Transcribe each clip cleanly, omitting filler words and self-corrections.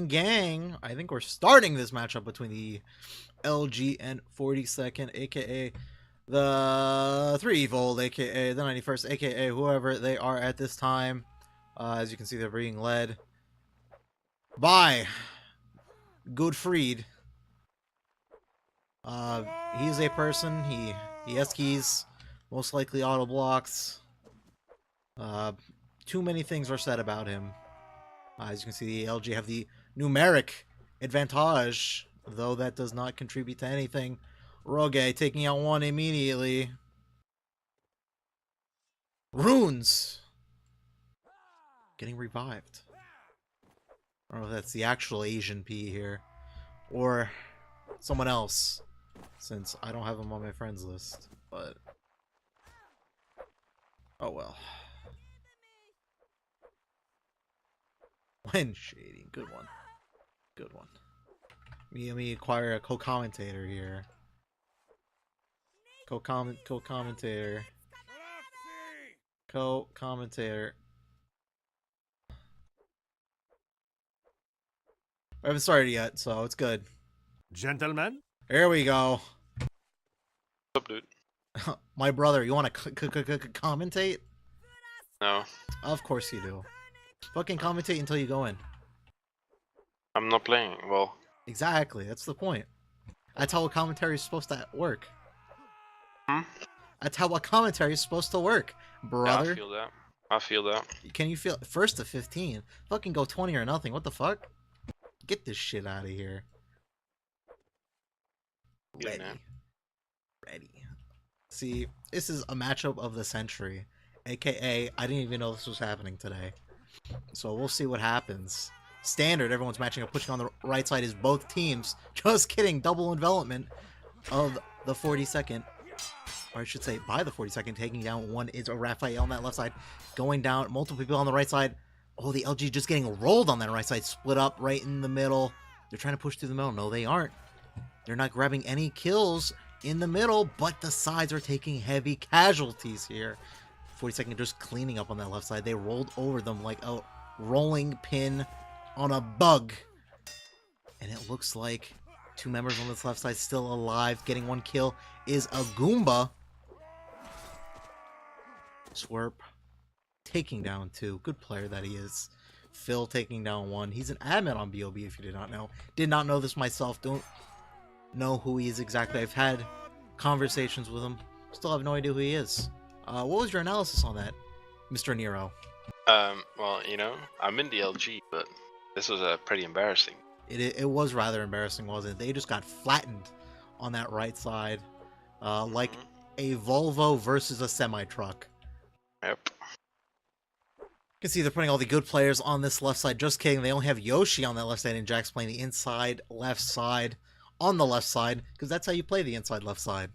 Gang. I think we're starting this matchup between the LG and 42nd, aka the 3-Volt, aka the 91st, aka whoever they are at this time. As you can see, they're being led by Goodfried. He's a person. He has keys, most likely auto blocks. Too many things are said about him. As you can see, the LG have the numeric advantage, though that does not contribute to anything. Rogue taking out one immediately. Runes getting revived. I don't know if that's the actual Asian P here or someone else, since I don't have him on my friends list, but oh well. When shading, good one. Good one. Let me acquire a co-commentator here. Co-commentator. Co-commentator. I haven't started yet, so it's good. Gentlemen? Here we go. What's up, dude? My brother, you want to commentate? No, Of course you do. Fucking commentate until you go in. I'm not playing. Well, Exactly, that's the point. That's how a commentary is supposed to work. That's how a commentary is supposed to work, brother. yeah, I feel that. I feel that. Can you feel first to 15? Fucking go 20 or nothing. What the fuck? Get this shit out of here. Yeah, Ready. man. Ready. See, this is a matchup of the century. AKA, I didn't even know this was happening today. So we'll see what happens. Standard, everyone's matching up, pushing on the right side is both teams. Just kidding, double envelopment of the 42nd. Or I should say, by the 42nd, taking down one is a Raphael on that left side. Going down, multiple people on the right side. Oh, the LG just getting rolled on that right side. Split up right in the middle. They're trying to push through the middle. No, they aren't. They're not grabbing any kills in the middle, but the sides are taking heavy casualties here. 42nd just cleaning up on that left side. They rolled over them like a rolling pin on a bug. And it looks like two members on this left side still alive. Getting one kill is a Goomba. Swerp taking down two. Good player that he is. Phil taking down one. He's an admin on BOB if you did not know. Did not know this myself. Don't know who he is exactly. I've had conversations with him. Still have no idea who he is. What was your analysis on that, Mr. Nero? Well, you know, I'm in the LG, but this was pretty embarrassing. It was rather embarrassing, wasn't it? They just got flattened on that right side, like a Volvo versus a semi-truck. Yep. You can see they're putting all the good players on this left side. Just kidding. They only have Yoshi on that left side and Jack's playing the inside left side on the left side, because that's how you play the inside left side.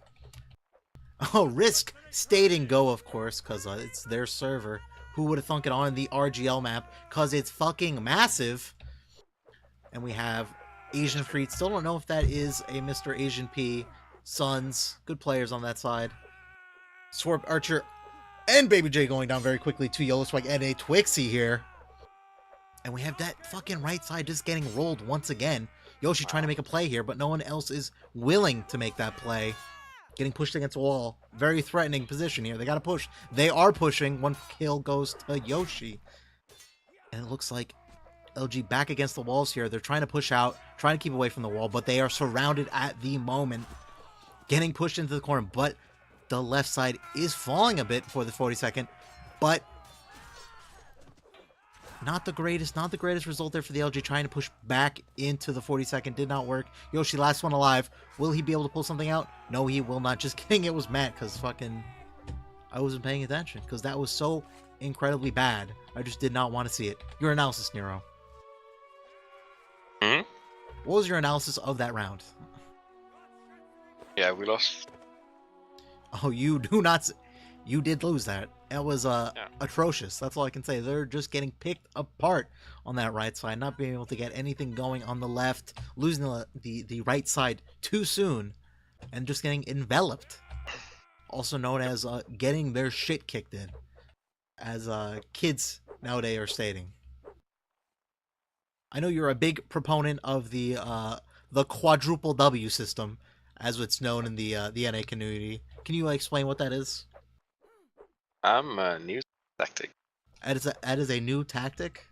Oh, Risk stayed in go, of course, because it's their server. Who would have thunk it on the RGL map? Because it's fucking massive. And we have Asian Freed. Still don't know if that is a Mr. Asian P. Sons. Good players on that side. Swarp Archer and Baby J going down very quickly. Two Yellow Swag and a Twixie here. And we have that fucking right side just getting rolled once again. Yoshi trying to make a play here, but no one else is willing to make that play. Getting pushed against the wall. Very threatening position here. They gotta push. They are pushing. One kill goes to Yoshi. And it looks like LG back against the walls here. They're trying to push out, trying to keep away from the wall, but they are surrounded at the moment. Getting pushed into the corner, but the left side is falling a bit for the 42nd. But not the greatest result there for the LG, trying to push back into the 42nd. Did not work. Yoshi, last one alive. Will he be able to pull something out? No, he will not. Just kidding. It was Matt, because fucking I wasn't paying attention, because that was so incredibly bad. I just did not want to see it. Your analysis, Nero. What was your analysis of that round? Yeah, we lost. Oh, you do not. You did lose that. It was atrocious. That's all I can say. They're just getting picked apart on that right side, not being able to get anything going on the left, losing the right side too soon, and just getting enveloped. Also known as getting their shit kicked in, as kids nowadays are stating. I know you're a big proponent of the quadruple W system, as it's known in the NA community. Can you explain what that is? I'm new tactic. That is a new tactic.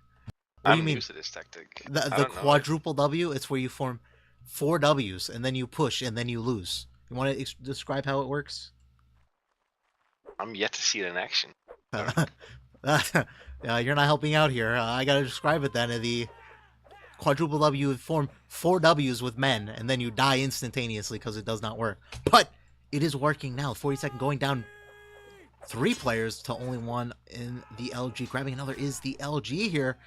What do you I'm mean? new to this tactic. The I the don't know. quadruple W, it's where you form four W's and then you push and then you lose. You want to describe how it works? I'm yet to see it in action. Sorry. You're not helping out here. I gotta describe it then. The quadruple W would form four W's with men, and then you die instantaneously because it does not work. But it is working now. 42nd going down 3 players to only 1 in the LG. Grabbing another is the LG here.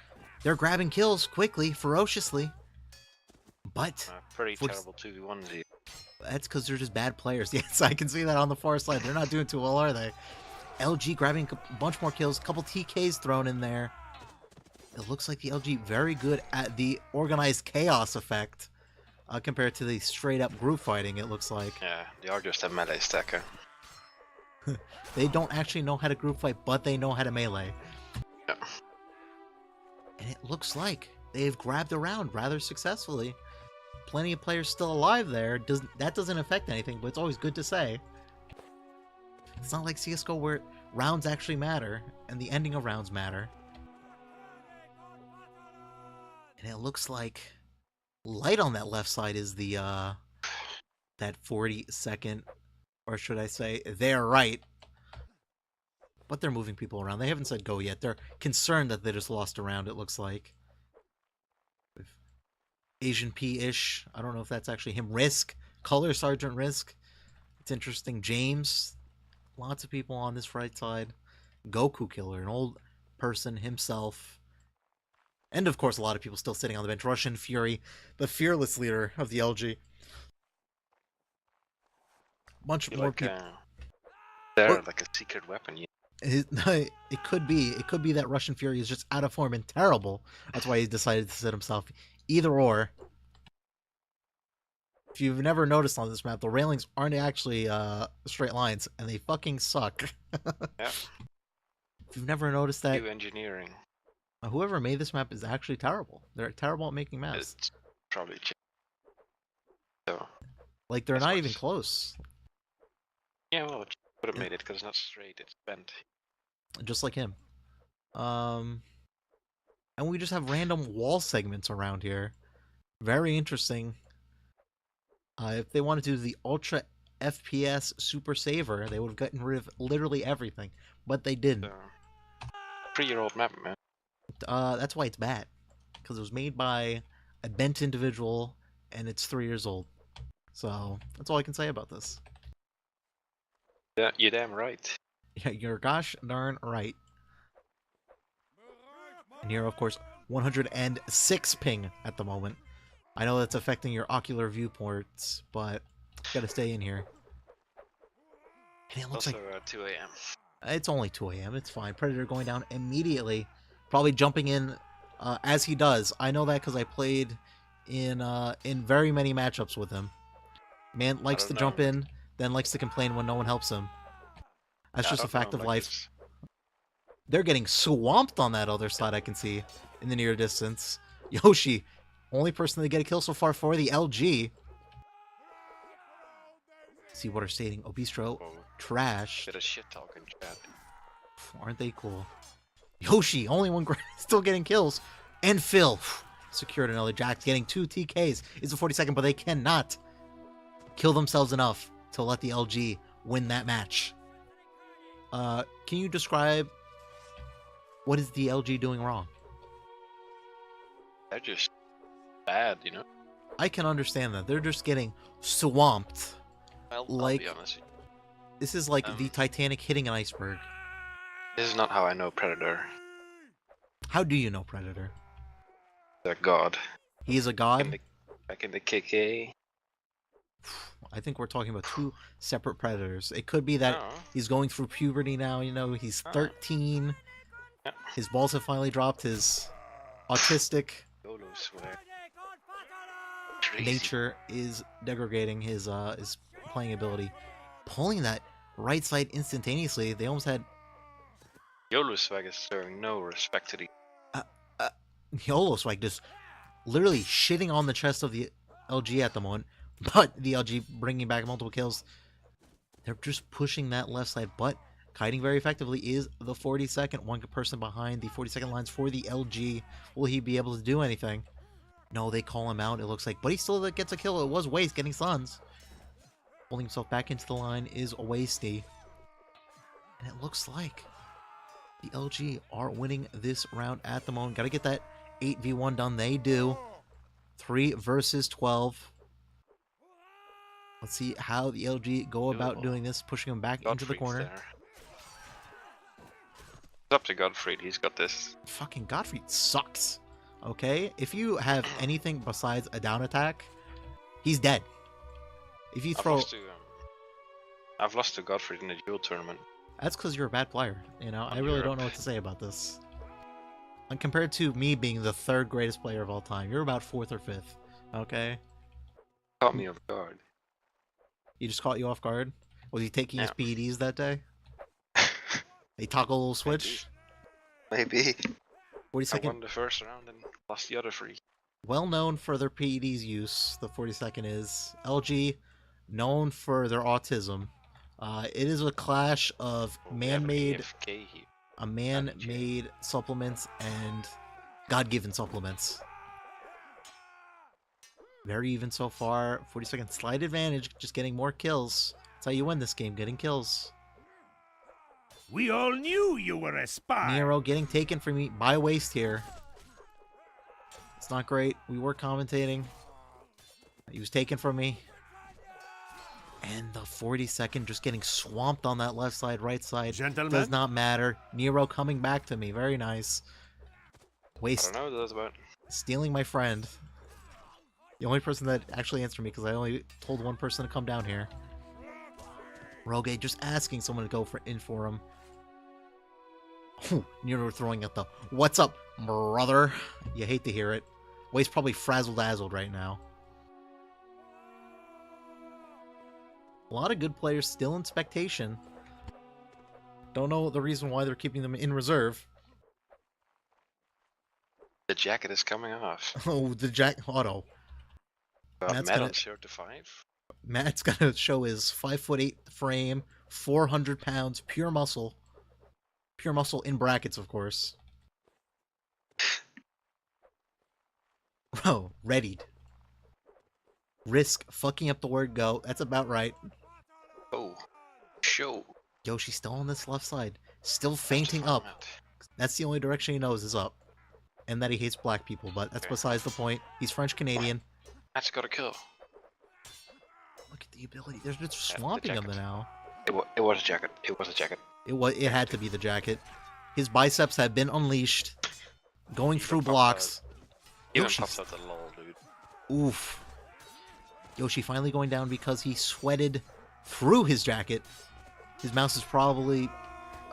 They're grabbing kills quickly, ferociously. But Pretty terrible 2v1s here. that's because they're just bad players. Yes, I can see that on the far side. They're not doing too well, are they? LG grabbing a bunch more kills, a couple TKs thrown in there. It looks like the LG very good at the organized chaos effect compared to the straight up group fighting, it looks like. Yeah, they are just a melee stacker. They don't actually know how to group fight, but they know how to melee. Yeah. And it looks like they've grabbed around rather successfully. Plenty of players still alive there. That doesn't affect anything, but it's always good to say. It's not like CSGO where rounds actually matter, and the ending of rounds matter. And it looks like light on that left side is the that 42nd, or should I say they're right. But they're moving people around. They haven't said go yet. They're concerned that they just lost a round, it looks like. Asian P-ish. I don't know if that's actually him. Risk. Color Sergeant Risk. It's interesting. James. Lots of people on this right side. Goku Killer, an old person himself. And of course, a lot of people still sitting on the bench. Russian Fury, the fearless leader of the LG. Bunch more people. They're like a secret weapon. It could be. It could be that Russian Fury is just out of form and terrible. That's why he decided to set himself. Either or. If you've never noticed on this map, the railings aren't actually straight lines, and they fucking suck. Yeah. If you've never noticed that, New engineering. whoever made this map is actually terrible. They're terrible at making maps. It's probably so. Like, they're not even close. Yeah, well, it would have made it because it's not straight, it's bent. Just like him. And we just have random wall segments around here. Very interesting. If they wanted to do the Ultra FPS Super Saver, they would have gotten rid of literally everything. But they didn't. So, 3-year-old map, man. That's why it's bad. Because it was made by a bent individual, and it's 3 years old. So, that's all I can say about this. Yeah, you're damn right. Yeah, you're gosh darn right. And here, of course, 106 ping at the moment. I know that's affecting your ocular viewports, but gotta stay in here. And it looks Also, like 2 a.m. it's only 2 a.m. It's fine. Predator going down immediately, probably jumping in as he does. I know that because I played in very many matchups with him. Man likes to jump in, then likes to complain when no one helps him. That's just a fact of life. They're getting swamped on that other side, I can see, in the near distance. Yoshi, only person to get a kill so far for the LG. See what are stating. Obistro, trash. Bit of shit talking, chat. Aren't they cool? Yoshi, only one still getting kills. And Phil, secured another Jack, getting 2 TKs. It's a 42nd, but they cannot kill themselves enough to let the LG win that match. Can you describe what is the LG doing wrong? They're just bad, you know? I can understand that. They're just getting swamped. Well, like, I'll be honest. This is like the Titanic hitting an iceberg. This is not how I know Predator. How do you know Predator? They're god. He is a god? Back in the KK. I think we're talking about 2 separate Predators. It could be that he's going through puberty now, you know, he's 13. Yeah. His balls have finally dropped, his autistic nature is degrading his playing ability. Pulling that right side instantaneously, they almost had... YOLO swag is showing no respect to the... YOLO swag just literally shitting on the chest of the LG at the moment, but the LG bringing back multiple kills. They're just pushing that left side, but kiting very effectively is the 42nd. One person behind the 42nd lines for the LG. Will he be able to do anything? No, they call him out, it looks like, but he still gets a kill. It was Waste getting stuns. Pulling himself back into the line is Wasty. And it looks like the LG are winning this round at the moment. Gotta get that 8v1 done. They do. 3 versus 12. Let's see how the LG go about doing this, pushing him back into the corner. There. It's up to Godfrey. He's got this. Fucking Godfrey sucks. Okay? If you have anything besides a down attack, he's dead. If you throw... I've lost to Godfrey in the duel tournament. That's because you're a bad player. You know, I really don't know what to say about this. And compared to me being the 3rd greatest player of all time, you're about 4th or 5th. Okay? Caught me off guard. He just caught you off guard? Was he taking his PEDs that day? They toggle a little switch? Maybe. 42nd. I won the first round and lost the other 3. Well known for their PEDs use, the 42nd is. LG, known for their autism. It is a clash of man-made supplements and God-given supplements. Very even so far. 42nd slight advantage, just getting more kills. That's how you win this game, getting kills. We all knew you were a spy. Nero getting taken from me by Waste here. It's not great. We were commentating. He was taken from me. And the 42nd just getting swamped on that left side, right side. Gentlemen. Does not matter. Nero coming back to me. Very nice. Waste. I don't know what that's about. Stealing my friend. The only person that actually answered me because I only told one person to come down here. Rogue just asking someone to go in for him. Nero throwing at the "What's up, brother?" You hate to hear it. Waste probably frazzle-dazzled right now. A lot of good players still in spectation. Don't know the reason why they're keeping them in reserve. The jacket is coming off. Oh, the auto. Metal 0 to 5. Matt's gonna show his 5'8" frame, 400 pounds, pure muscle. Pure muscle in brackets, of course. Bro, readied. Risk fucking up the word go. That's about right. Oh, show. Yoshi's still on this left side. Still fainting up. That's the only direction he knows is up. And that he hates black people, but that's besides the point. He's French-Canadian. That's got a kill. Look at the ability. They're just swamping him now. It was a jacket. It was a jacket. It had to be the jacket. His biceps have been unleashed. Going through blocks. Even pops out the lol, dude. Oof. Yoshi finally going down because he sweated through his jacket. His mouse is probably,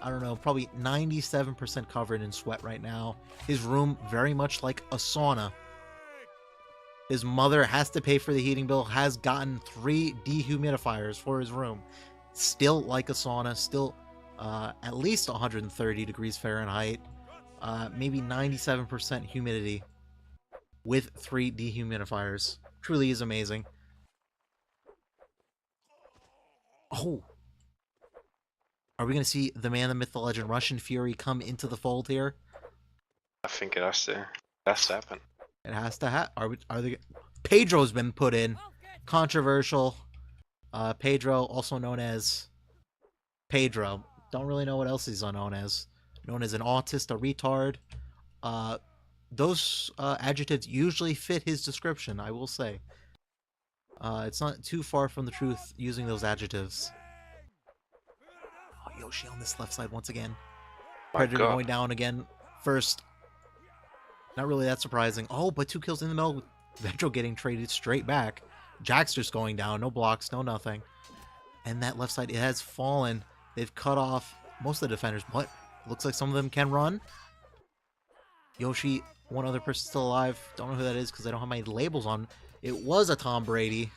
I don't know, probably 97% covered in sweat right now. His room very much like a sauna. His mother has to pay for the heating bill, has gotten 3 dehumidifiers for his room. Still like a sauna, still at least 130 degrees Fahrenheit, maybe 97% humidity with 3 dehumidifiers. Truly is amazing. Oh! Are we going to see the man, the myth, the legend, Russian Fury come into the fold here? I think it has to happen. It has to happen. Pedro's been put in. Controversial. Pedro, also known as Pedro. Don't really know what else he's known as. Known as an autist, a retard. Those adjectives usually fit his description, I will say. It's not too far from the truth using those adjectives. Oh, Yoshi on this left side once again. Predator going down again. First. Not really that surprising. Oh, but 2 kills in the middle with Vetro getting traded straight back. Jack's just going down. No blocks, no nothing. And that left side, it has fallen. They've cut off most of the defenders, but it looks like some of them can run. Yoshi, one other person still alive. Don't know who that is because I don't have my labels on. It was a Tom Brady,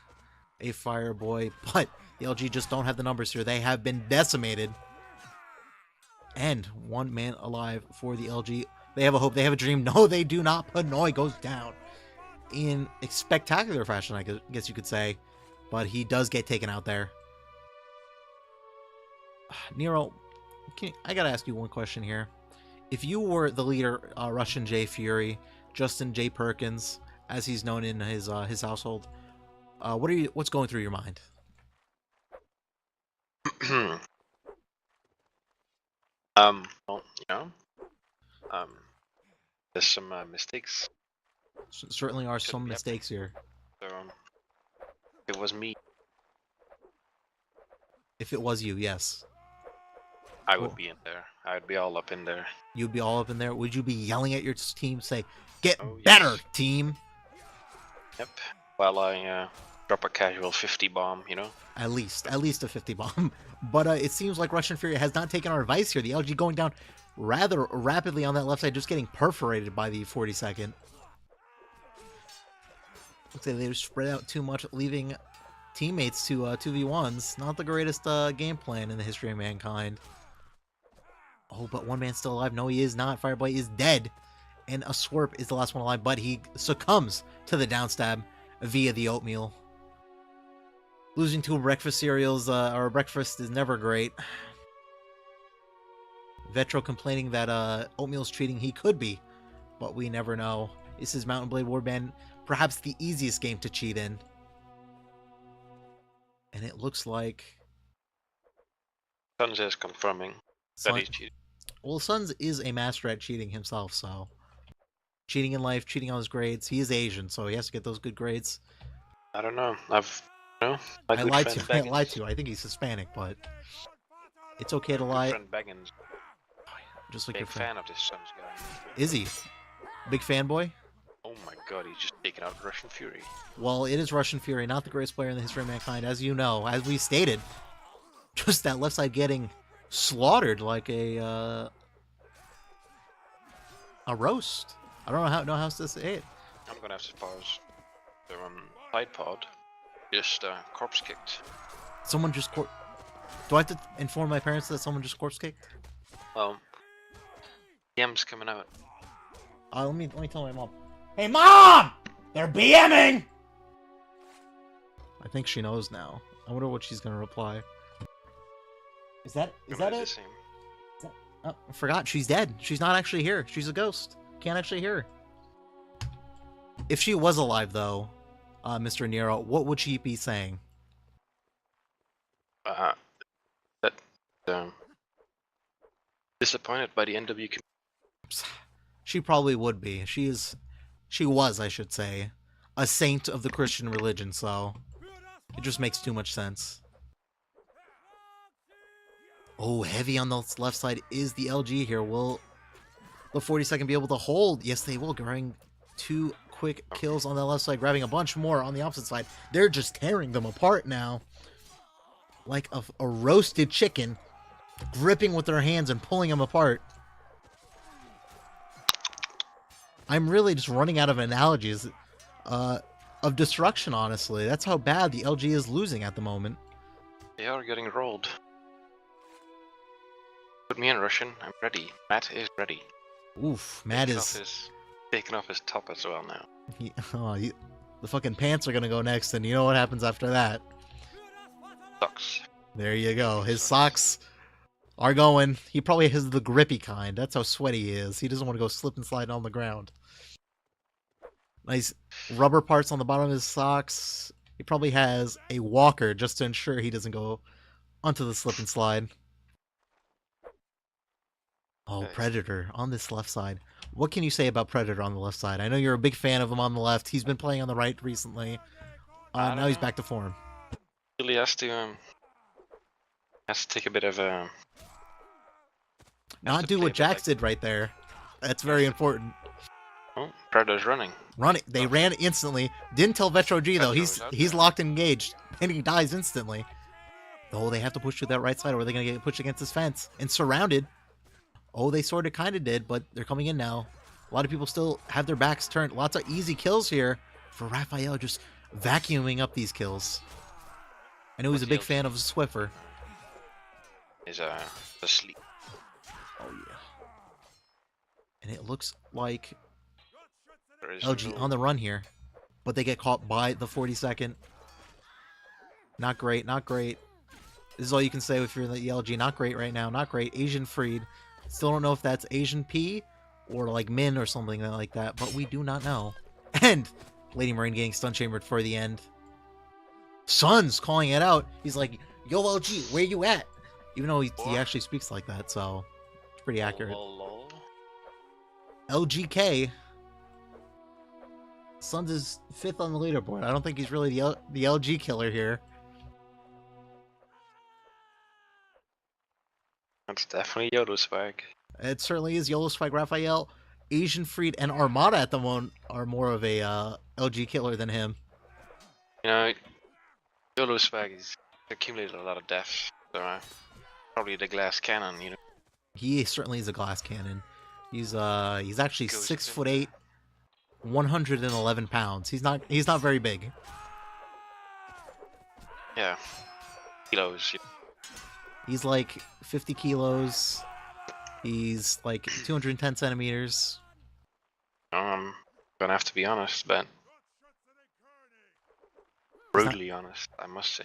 a Fireboy, but the LG just don't have the numbers here. They have been decimated. And 1 man alive for the LG. They have a hope. They have a dream. No, they do not. Panoy goes down. in a spectacular fashion, I guess you could say. But he does get taken out there. Nero, I gotta ask you one question here. If you were the leader, Russian J Fury, Justin J Perkins, as he's known in his household, what's going through your mind? Well, there's some mistakes. Certainly are Shouldn't some be happening. mistakes here. So, if it was me, If it was you, yes. I would be in there. I'd be all up in there. You'd be all up in there. Would you be yelling at your team, say, "Get Oh, better, yes. team"? Yep. While I drop a casual 50 bomb, At least a 50 bomb. But it seems like Russian Fury has not taken our advice here. The LG going down rather rapidly on that left side, just getting perforated by the 42nd. Looks like they spread out too much, leaving teammates to 2v1s. Not the greatest game plan in the history of mankind. Oh, but one man's still alive. No, he is not. Fireblade is dead. And a Swerp is the last one alive, but he succumbs to the downstab via the oatmeal. Losing to breakfast cereals or breakfast is never great. Vetro complaining that oatmeal's cheating. He could be, but we never know. This is Mountain Blade Warband, perhaps the easiest game to cheat in. And it looks like Suns is confirming that he's cheating. Well, Suns is a master at cheating himself, so cheating in life, cheating on his grades. He is Asian, so he has to get those good grades. I don't know. I lied to you. I think he's Hispanic, but it's okay to lie. Friend Baggins, Just like big your friend. fan of this Suns guy. Is he? Big fanboy? Oh my god, he's just taking out Russian Fury. Well, it is Russian Fury, not the greatest player in the history of mankind, as you know, as we stated. Just that left side getting slaughtered like a roast. I don't know how to say it. I'm gonna have to pause. So side pod, just corpse kicked. Someone just Do I have to inform my parents that someone just corpse kicked? Well, DM's coming out. Let me tell my mom. Hey, Mom! They're BMing! I think she knows now. I wonder what she's gonna reply. Is that it? Oh, I forgot. She's dead. She's not actually here. She's a ghost. Can't actually hear her. If she was alive, though, Mr. Nero, what would she be saying? Disappointed by the NW community. She probably would be. She was, I should say, a saint of the Christian religion, so it just makes too much sense. Oh, heavy on the left side is the LG here. Will the 42nd be able to hold? Yes, they will. Grabbing 2 quick kills on the left side, grabbing a bunch more on the opposite side. They're just tearing them apart now. Like a roasted chicken, gripping with their hands and pulling them apart. I'm really just running out of analogies of destruction, honestly. That's how bad the LG is losing at the moment. They are getting rolled. Put me in, Russian. I'm ready. Matt is ready. Oof, Matt is taking off his top as well now. The fucking pants are gonna go next, and you know what happens after that. Socks. There you go. His socks are going. He probably has the grippy kind. That's how sweaty he is. He doesn't want to go slip and slide on the ground. Nice rubber parts on the bottom of his socks. He probably has a walker just to ensure he doesn't go onto the slip and slide. Oh, Predator on this left side. What can you say about Predator on the left side? I know you're a big fan of him on the left. He's been playing on the right recently. Now he's back to form. Really has to take a bit of a... Not do what Jax did right there. That's very important. Oh, Predator's running. They ran instantly. Didn't tell Vetro G though. He's locked and engaged, and he dies instantly. Oh, they have to push to that right side, or they're gonna get pushed against this fence and surrounded. Oh, they sort of kind of did, but they're coming in now. A lot of people still have their backs turned. Lots of easy kills here for Raphael, just vacuuming up these kills. I know he's a big fan of Swiffer. Is asleep. Oh yeah. And it looks like LG on the run here. but they get caught by the 42nd. Not great, not great. This is all you can say if you're in the ELG. Not great right now, not great. Asian Freed. Still don't know if that's Asian P or like Min or something like that, but we do not know. And Lady Marine getting stun chambered for the end. Sun's calling it out. He's like, yo, LG, where you at? Even though he actually speaks like that, so it's pretty accurate. Lol. LGK. Suns is 5th on the leaderboard. I don't think he's really the LG killer here. That's definitely YOLO swag. It certainly is. YOLO Spike, Raphael, Asian Freed, and Armada at the moment are more of a LG killer than him. You know, YOLO swag has accumulated a lot of deaths. So probably the glass cannon, you know. He certainly is a glass cannon. He's actually Goes 6'8", 111 pounds. He's not very big. Yeah. Kilos. He's like 50 kilos. He's like 210 centimeters. I'm gonna have to be honest, but brutally honest, I must say.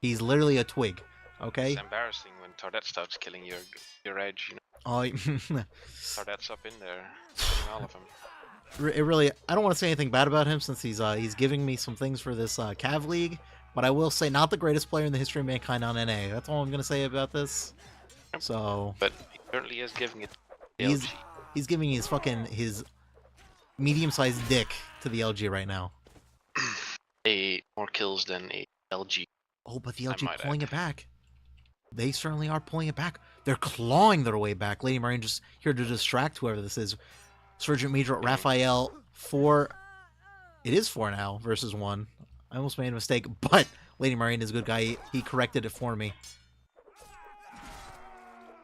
He's literally a twig. Okay. It's embarrassing when Tardette starts killing your edge. You know, Oh, Tardette's up in there, killing all of them. it really. I don't want to say anything bad about him since he's giving me some things for this Cav League. But I will say, not the greatest player in the history of mankind on NA. That's all I'm gonna say about this. So. But he certainly is giving it. To He's LG. he's giving his medium-sized dick to the LG right now. More kills than a LG. Oh, but the I LG might pulling add. it back. They certainly are pulling it back. They're clawing their way back. Lady Marine just here to distract whoever this is. Sergeant Major Raphael 4. It is 4 now versus 1. I almost made a mistake, but Lady Marine is a good guy. He corrected it for me.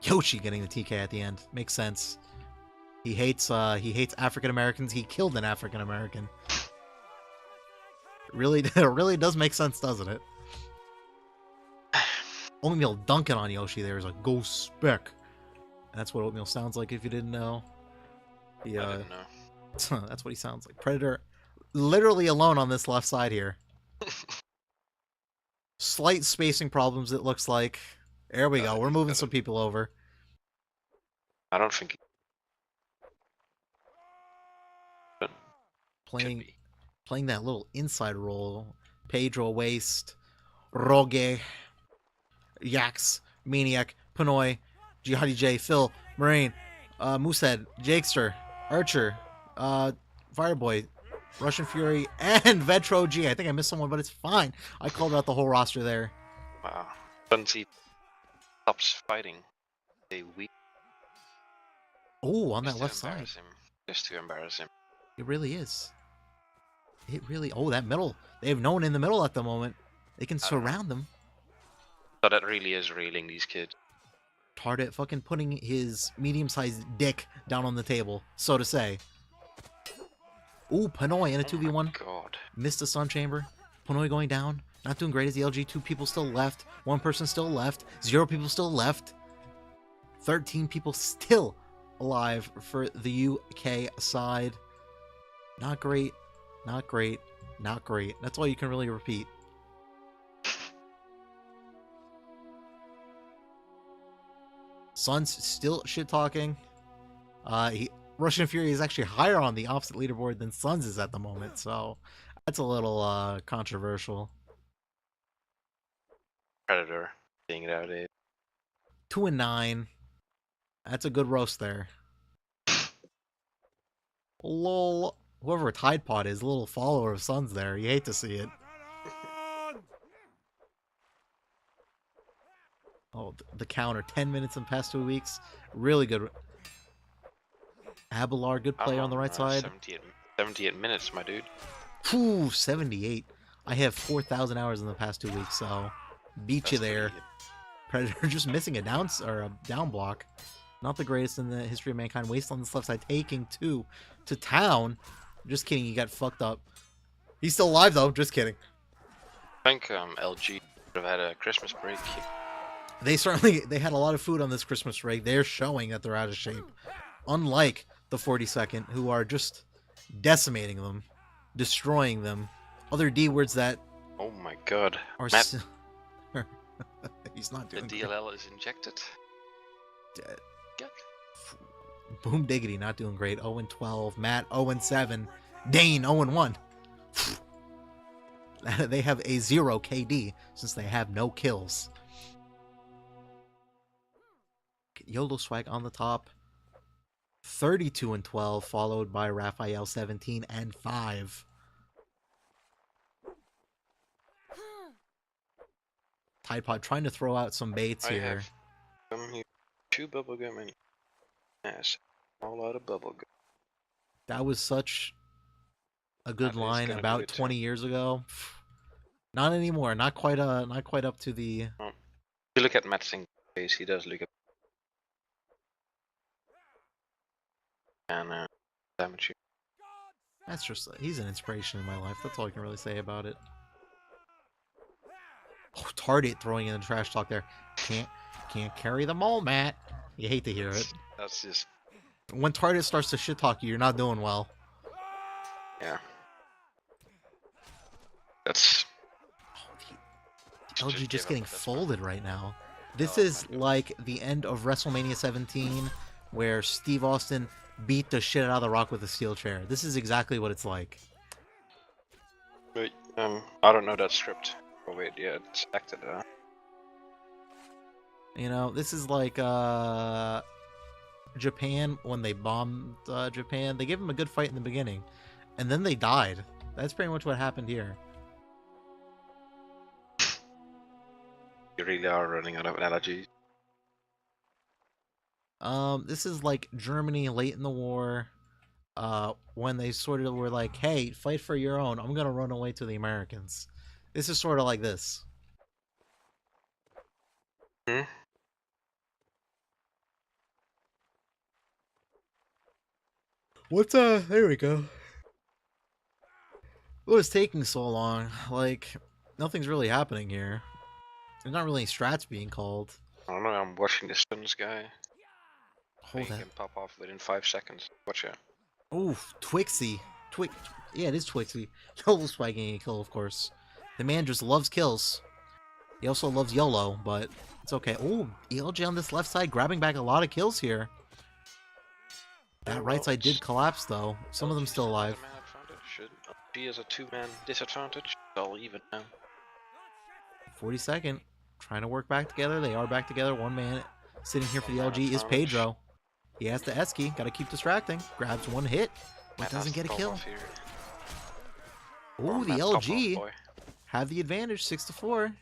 Yoshi getting the TK at the end. Makes sense. He hates African Americans. He killed an African American. It really does make sense, doesn't it? Oatmeal dunking on Yoshi there is a go spec. That's what Oatmeal sounds like if you didn't know. I didn't know. That's what he sounds like. Predator literally alone on this left side here. Slight spacing problems, it looks like. There we go. We're moving some people over. I don't think. But Playing could be. playing that little inside role. Pedro Waste, Rogue, Yax, Maniac, Pinoy, Jihadi J, Phil, Marine, Moosehead, Jakester, Archer, Fireboy, Russian Fury, and Vetro G. I think I missed someone, but it's fine. I called out the whole roster there. Wow. Once he stops fighting, they weak. Oh, on that Just to left side. embarrass him. Just to embarrass him. It really is. It really... Oh, that middle. They have no one in the middle at the moment. They can surround them. So that really is reeling these kids. Tardet fucking putting his medium-sized dick down on the table, so to say. Ooh, Pinoy in a 2v1. God. Missed the Sun Chamber. Pinoy going down. Not doing great as the LG. 2 people still left. 1 person still left. 0 people still left. 13 people still alive for the UK side. Not great. Not great. Not great. That's all you can really repeat. Sun's still shit-talking. Russian Fury is actually higher on the opposite leaderboard than Suns is at the moment, so that's a little controversial. Predator. Seeing it out. 2-9. That's a good roast there. Lol. Whoever Tide Pod is, a little follower of Suns there. You hate to see it. Oh, the counter. 10 minutes in the past 2 weeks. Really good. Abelard, good player on the right side. 78 minutes, my dude. Whew, 78. I have 4,000 hours in the past 2 weeks, so beat you That's there. pretty Predator just missing a down block. Not the greatest in the history of mankind. Waste on this left side, taking 2 to town. Just kidding, he got fucked up. He's still alive though. Just kidding. I think LG should have had a Christmas break. They had a lot of food on this Christmas break. They're showing that they're out of shape. Unlike the 42nd, who are just decimating them. destroying them. Other D words that Oh my god. are. Matt, He's not the doing DLL is injected. great. Good. Boom Diggity not doing great. 0-12. Matt 0-7. Dane 0-1. They have a 0 KD since they have no kills. YOLO Swag on the top. 32-12, followed by Raphael 17-5. Tide Pod trying to throw out some baits I here. have here 2 bubblegum and yes, all out of bubblegum. That was such a good That is line gonna do about it, too. 20 years ago. Not anymore. Not quite up to the. If you look at Matt's face, he does look at and damage you. That's just he's an inspiration in my life. That's all I can really say about it. Oh, Tardit throwing in the trash talk there. Can't carry them all, Matt. You hate to hear it. That's just When Tardit starts to shit talk you, you're not doing well. yeah. That's LG give just up getting at this point. folded right now. This Oh, is like the end of WrestleMania 17 where Steve Austin beat the shit out of The Rock with a steel chair. This is exactly what it's like. wait. I don't know that script. Oh wait, yeah, it's acted. You know, this is like Japan when they bombed Japan. They gave him a good fight in the beginning, and then they died. That's pretty much what happened here. You really are running out of analogies. This is like Germany late in the war, when they sort of were like, "Hey, fight for your own. I'm gonna run away to the Americans." This is sort of like this. Hmm? What's there we go. What is taking so long? Like, nothing's really happening here. There's not really any strats being called. I don't know. I'm watching this Suns guy. Hold He that. can pop off within 5 seconds. Watch out. Oof, Twixie. Yeah, it is Twixie. YOLO swagging a kill, of course. The man just loves kills. He also loves YOLO, but it's okay. Oh, ELJ on this left side grabbing back a lot of kills here. That right side did collapse, though. Some of them still alive. She has a 2-man disadvantage. It's all even now. 42nd. Trying to work back together. They are back together. One man sitting here for the LG is Pedro. He has the Esky. Gotta keep distracting. Grabs one hit, but Matt doesn't has get a to kill. pop off here. Ooh, the Matt, pop off, LG boy. have the advantage, 6-4.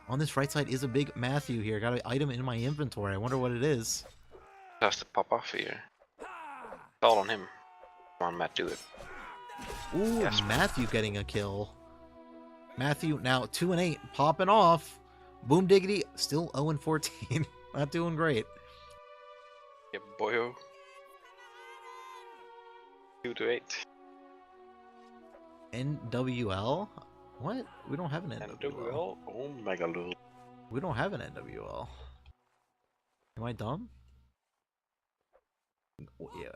On this right side is a big Matthew here. Got an item in my inventory. I wonder what it is. Has to pop off here. All on him. Come on, Matt, do it. Ooh, Yes. Matthew getting a kill. Matthew now 2-8, popping off. Boom Diggity still 0-14. Not doing great. Yeah, boyo. 2-8. NWL? What? We don't have an NWL. NWL? Oh my god. We don't have an NWL. Am I dumb? Yeah.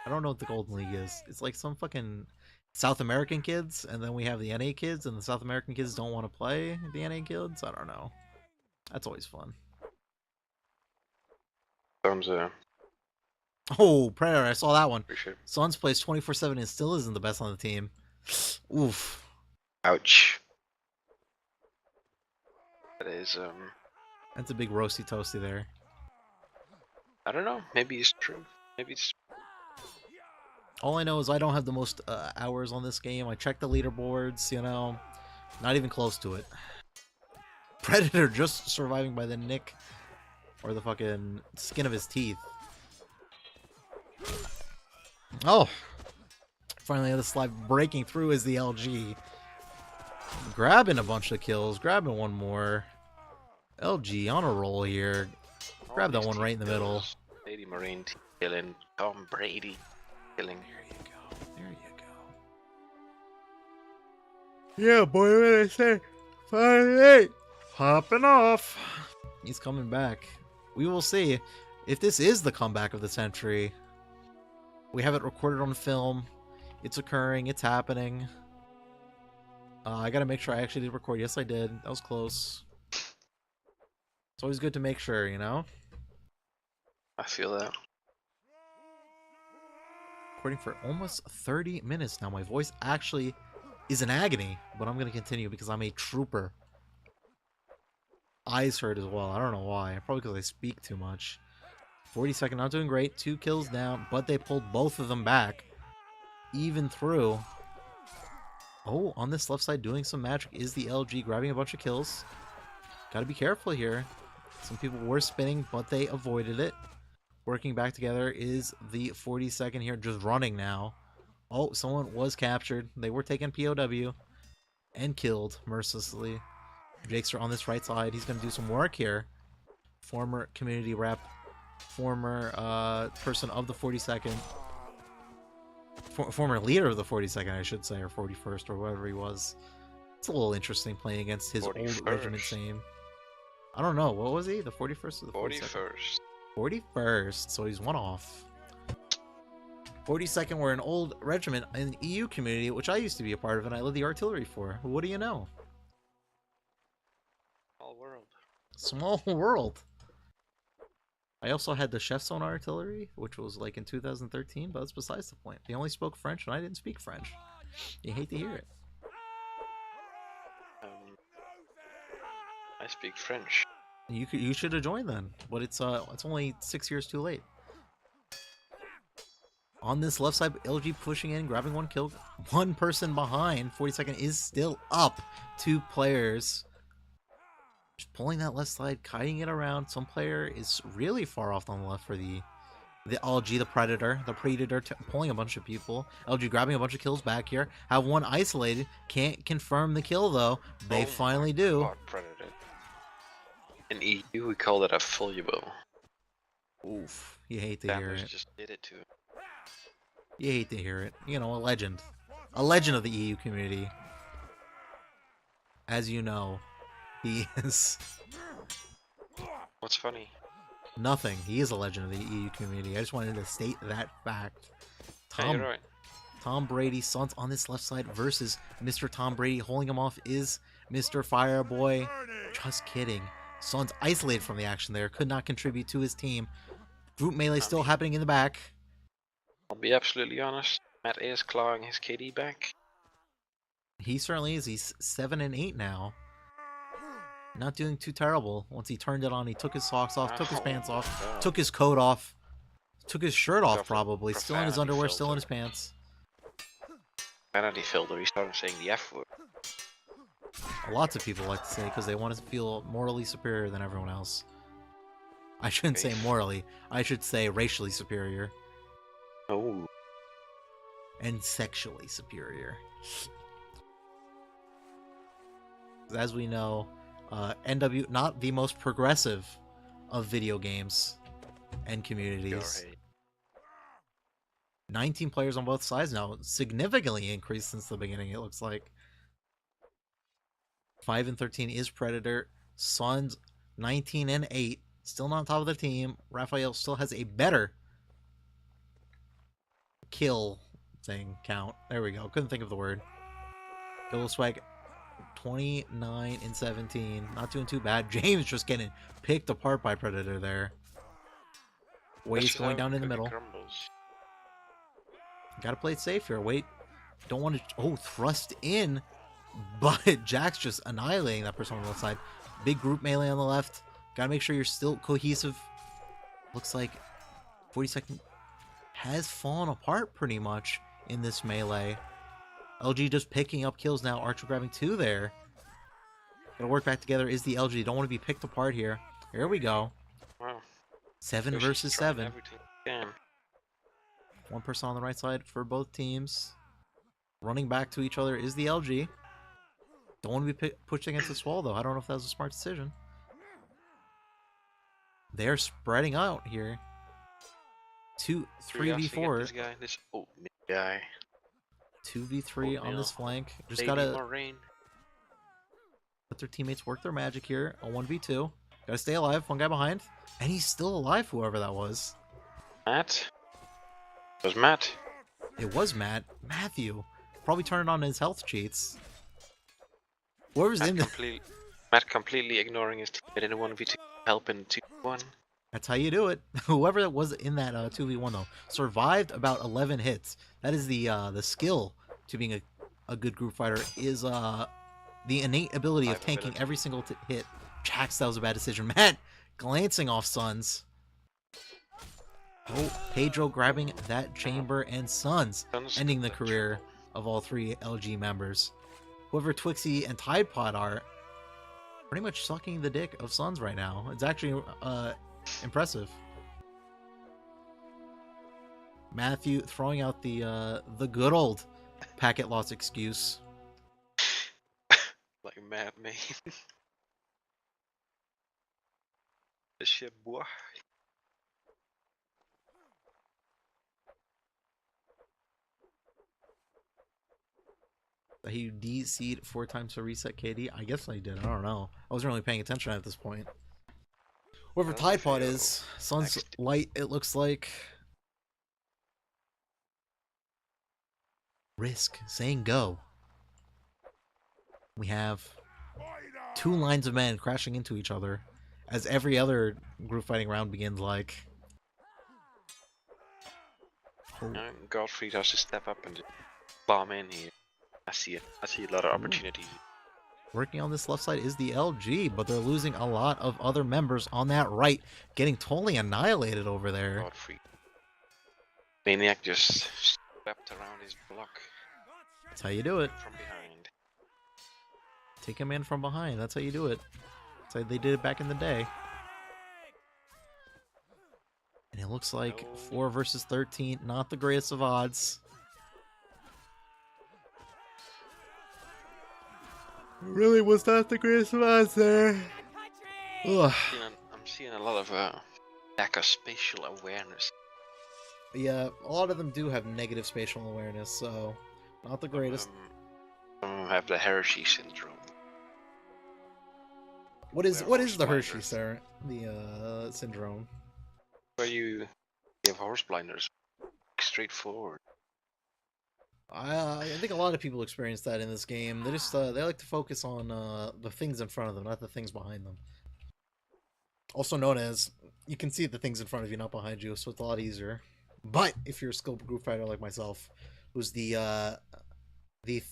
I don't know what the Golden League is. It's like some fucking South American kids, and then we have the NA kids, and the South American kids don't want to play the NA kids? I don't know. That's always fun. Thumbs Oh, Predator, I saw that one. appreciate it. Suns plays 24/7 and still isn't the best on the team. Oof. Ouch. That is, That's a big roasty toasty there. I don't know. Maybe it's true. Maybe it's. All I know is I don't have the most hours on this game. I checked the leaderboards, you know. Not even close to it. Predator just surviving by the nick or the fucking skin of his teeth. Oh. Finally, the slide breaking through is the LG. Grabbing a bunch of kills. Grabbing one more. LG on a roll here. Grab that one right in the middle. Lady Marine killing. Tom Brady killing. There you go. There you go. Yeah, boy, what did I say? 5-8. Hopping off. He's coming back. We will see if this is the comeback of the century. We have it recorded on film. It's occurring. It's happening. I gotta make sure I actually did record. Yes, I did. That was close. It's always good to make sure, you know? I feel that. Recording for almost 30 minutes now. My voice actually is in agony, but I'm gonna continue because I'm a trooper. Eyes hurt as well. I don't know why. Probably because I speak too much. 42nd, not doing great. 2 kills down, but they pulled both of them back. Even through. Oh, on this left side doing some magic is the LG, grabbing a bunch of kills. Gotta be careful here. Some people were spinning, but they avoided it. Working back together is the 42nd here, just running now. Oh, someone was captured. They were taken POW and killed mercilessly. Jakester on this right side. He's going to do some work here. Former community rep. Former person of the 42nd. Former leader of the 42nd, I should say, or 41st, or whatever he was. It's a little interesting playing against his 41st. old regiment same. I don't know. What was he? The 41st or the 42nd? 41st. 41st, so he's one off. 42nd were an old regiment in the EU community, which I used to be a part of, and I led the artillery for. What do you know? All world. Small world. I also had the Chef's Own artillery, which was like in 2013, but that's besides the point. They only spoke French, and I didn't speak French. You hate to hear it. I speak French. You should have joined then, but it's only 6 years too late. On this left side, LG pushing in, grabbing 1 kill. 1 person behind. 42nd is still up. 2 players. Just pulling that left side, kiting it around. Some player is really far off on the left for the LG, the Predator. The Predator pulling a bunch of people. LG grabbing a bunch of kills back here. Have 1 isolated. Can't confirm the kill though. They finally do. God, Predator. In EU, we call that a foliable. Oof. You hate to hear it. Just did it to him. You hate to hear it. You know, a legend. A legend of the EU community. As you know, he is... What's funny? Nothing. He is a legend of the EU community. I just wanted to state that fact. Yeah, you're right. Tom Brady, Sons on this left side versus Mr. Tom Brady. Holding him off is Mr. Fireboy. Just kidding. Sons isolated from the action there. Could not contribute to his team. Group melee still happening in the back. I'll be absolutely honest. Matt is clawing his KD back. He certainly is. He's 7 and 8 now. Not doing too terrible. Once he turned it on, he took his socks off, took his pants off, took his coat off, took his shirt off probably. Still in his underwear, still in his pants. Profanity filter, he started saying the F word. Lots of people like to say because they want to feel morally superior than everyone else. I shouldn't say morally. I should say racially superior. Oh. And sexually superior. As we know, NW, not the most progressive of video games and communities. 19 players on both sides now, significantly increased since the beginning, it looks like. 5 and 13 is Predator. Suns 19 and 8, still not on top of the team. Raphael still has a better kill thing count. There we go. Couldn't think of the word. Kill swag 29 and 17. Not doing too bad. James just getting picked apart by Predator there. Wade's going down in the middle. Gotta play it safe here. Wait. Don't want to... Oh, thrust in. But Jack's just annihilating that person on the left side. Big group melee on the left. Gotta make sure you're still cohesive. Looks like 42nd has fallen apart pretty much in this melee. LG just picking up kills now. Archer grabbing 2 there. Gotta work back together is the LG. Don't want to be picked apart here. Here we go. Wow. 7 versus 7. 1 Damn. person on the right side for both teams. Running back to each other is the LG. Don't want to be pushed against this wall, though. I don't know if that was a smart decision. They're spreading out here. 3v4. This guy, this guy. 2v3 on this flank. Just Lady gotta Moraine. let their teammates work their magic here. A 1v2. Gotta stay alive. 1 guy behind. And he's still alive, whoever that was. Matt? It was Matt. It was Matt. Matthew. Probably turned on his health cheats. Whoever's in the... Matt completely ignoring his teammate in a 1v2 help in 2v1. That's how you do it. Whoever was in that 2v1 though survived about 11 hits. That is the skill to being a good group fighter is the innate ability of tanking every single hit. Jax, that was a bad decision. Matt glancing off Suns. Oh, Pedro grabbing that chamber and Suns ending the career of all three LG members. Whoever Twixie and Tide Pod are pretty much sucking the dick of Suns right now. It's actually impressive. Matthew throwing out the good old packet loss excuse. Like mad man. This shit, boy. He DC'd 4 times to reset KD. I guess I did. I don't know. I wasn't really paying attention at this point. Whoever Tide Pod is, Sun's light, it looks like. Risk saying go. We have 2 lines of men crashing into each other, as every other group fighting round begins like. Oh. Godfrey has to step up and just bomb in here. I see it. I see a lot of opportunities. Working on this left side is the LG, but they're losing a lot of other members on that right, getting totally annihilated over there. Godfrey. Maniac just swept around his block. That's how you do it. From behind. Take him in from behind. That's how you do it. That's how they did it back in the day. And it looks like 4 versus 13, not the greatest of odds. Really was not the greatest of odds there. Ugh. I'm seeing a lot of lack of spatial awareness. Yeah, a lot of them do have negative spatial awareness, so not the greatest. Some of them have the Hershey syndrome. What is the Hershey, sir? The syndrome. Where you have horse blinders, straight forward. I think a lot of people experience that in this game. They just they like to focus on the things in front of them, not the things behind them. Also known as, you can see the things in front of you, not behind you, so it's a lot easier. But if you're a skilled group fighter like myself, who's the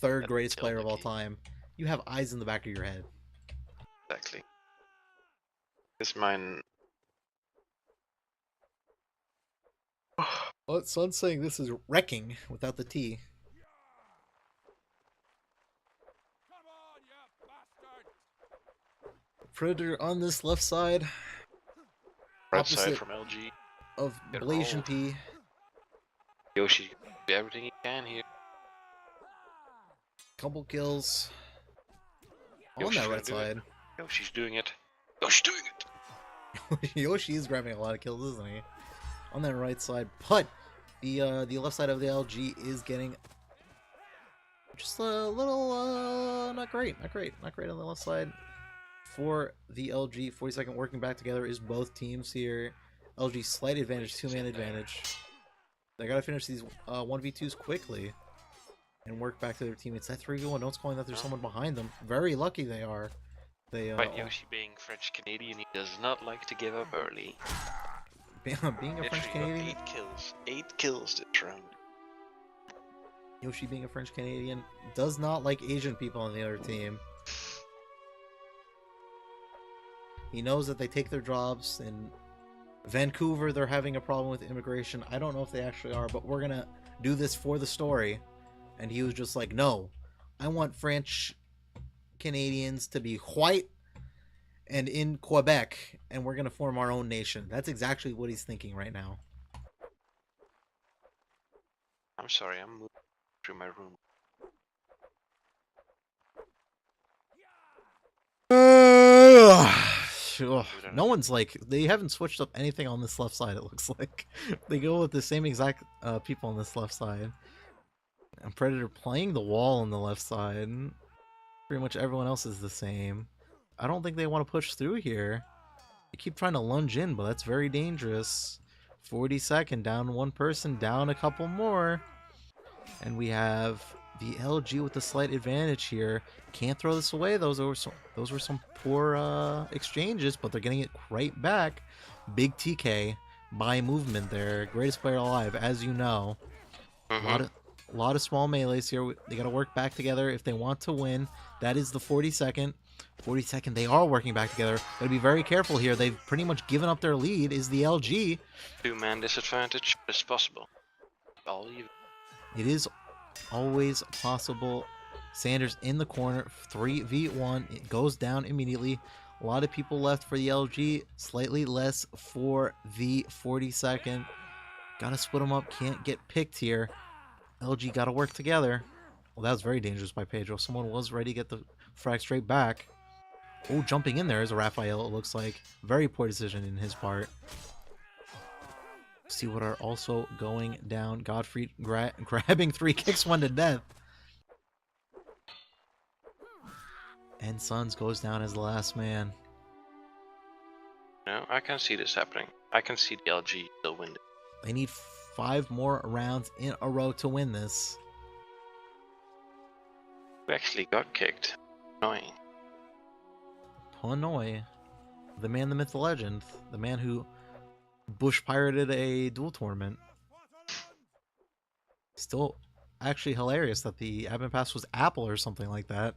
third greatest player of all time, you have eyes in the back of your head. Exactly. This mine. Well, Sun's saying this is wrecking without the T. Predator on this left side. Right side from LG. Of Blasian P. Yoshi, do everything he can here. Couple kills. On that right side. Yoshi's doing it. Yoshi's doing it! Yoshi is grabbing a lot of kills, isn't he? On that right side. But the left side of the LG is getting just a little not great on the left side. For the LG, 40-second working back together is both teams here. LG slight advantage, 2-man advantage. They gotta finish these 1v2s quickly and work back to their teammates. That 3v1, note's calling that there's someone behind them. Very lucky they are. But Yoshi being French Canadian, he does not like to give up early. Being a French Canadian. 8 kills this round. Yoshi being a French Canadian does not like Asian people on the other team. He knows that they take their jobs. In Vancouver, they're having a problem with immigration. I don't know if they actually are, but we're gonna do this for the story. And he was just like, no, I want French Canadians to be white and in Quebec, and we're gonna form our own nation. That's exactly what he's thinking right now. I'm sorry, I'm moving through my room. No one's like, they haven't switched up anything on this left side, it looks like. They go with the same exact people on this left side. And Predator playing the wall on the left side. Pretty much everyone else is the same. I don't think they want to push through here. They keep trying to lunge in, but that's very dangerous. 40-second, down one person, down a couple more. And we have The LG with the slight advantage here. Can't throw this away. Those were some poor exchanges, but they're getting it right back. Big TK by movement there. Greatest player alive, as you know. Mm-hmm. A lot of small melees here. They got to work back together if they want to win. That is the 42nd. 42nd, they are working back together. Got to be very careful here. They've pretty much given up their lead. Is the LG? 2-man disadvantage, but it's possible. All even. It is always possible. Sanders in the corner, 3v1. It goes down immediately. A lot of people left for the LG, slightly less for the 42nd. Gotta split them up, can't get picked here. LG gotta work together. Well, that was very dangerous by Pedro. Someone was ready to get the frag straight back. Oh, jumping in there is a Raphael, it looks like. Very poor decision in his part. See what are also going down. Godfrey grabbing 3 kicks, 1 to death. And Suns goes down as the last man. No, I can see this happening. I can see the LG still win. They need 5 more rounds in a row to win this. We actually got kicked. Annoying. Hanoi, the man, the myth, the legend, the man who bush pirated a duel tournament. Still actually hilarious that the admin pass was Apple or something like that.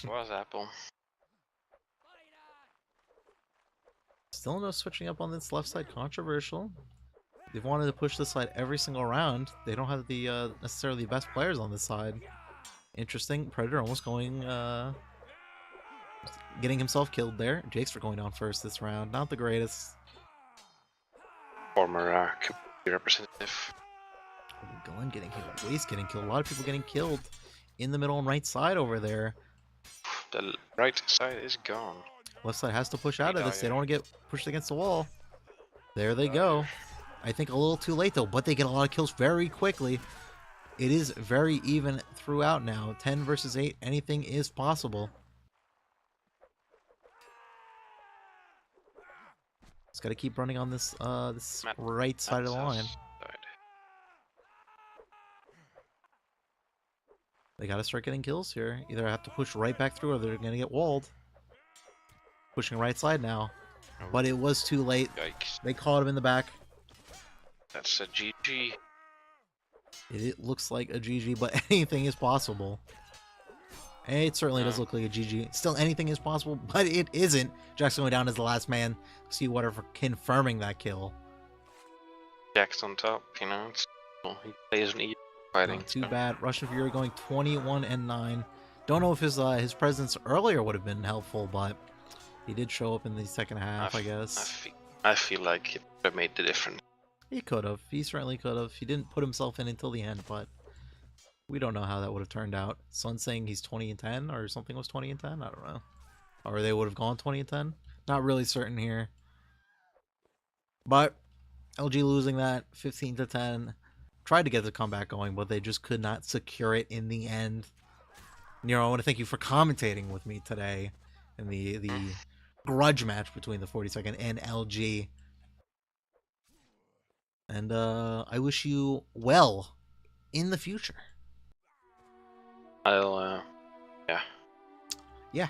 Was Apple. Still no switching up on this left side. Controversial. They've wanted to push this side every single round. They don't have the necessarily the best players on this side. Interesting. Predator almost going getting himself killed there. Jakes for going down first this round. Not the greatest. Former community representative. Glenn getting hit. Waste getting killed. A lot of people getting killed in the middle and right side over there. The right side is gone. Left side has to push out of this. They don't want to get pushed against the wall. There they go. I think a little too late though, but they get a lot of kills very quickly. It is very even throughout now. 10 versus 8. Anything is possible. Just got to keep running on this this right side of the line. They got to start getting kills here. Either have to push right back through or they're going to get walled. Pushing right side now. But it was too late. Yikes. They caught him in the back. That's a GG. It looks like a GG, but anything is possible. It certainly does look like a GG. Still, anything is possible, but it isn't. Jackson going down as the last man. See Water for confirming that kill. Jack's on top, you know. He plays an E fighting. Not too bad. Russian Fury going 21-9. Don't know if his presence earlier would have been helpful, but he did show up in the second half, I guess. I feel like it would have made the difference. He could have. He certainly could have. He didn't put himself in until the end, but we don't know how that would have turned out. Sun saying he's 20-10 or something was 20-10. I don't know. Or they would have gone 20-10. Not really certain here. But LG losing that 15-10. Tried to get the comeback going, but they just could not secure it in the end. Nero, I want to thank you for commentating with me today in the grudge match between the 42nd and LG. And I wish you well in the future. I'll, yeah. Yeah.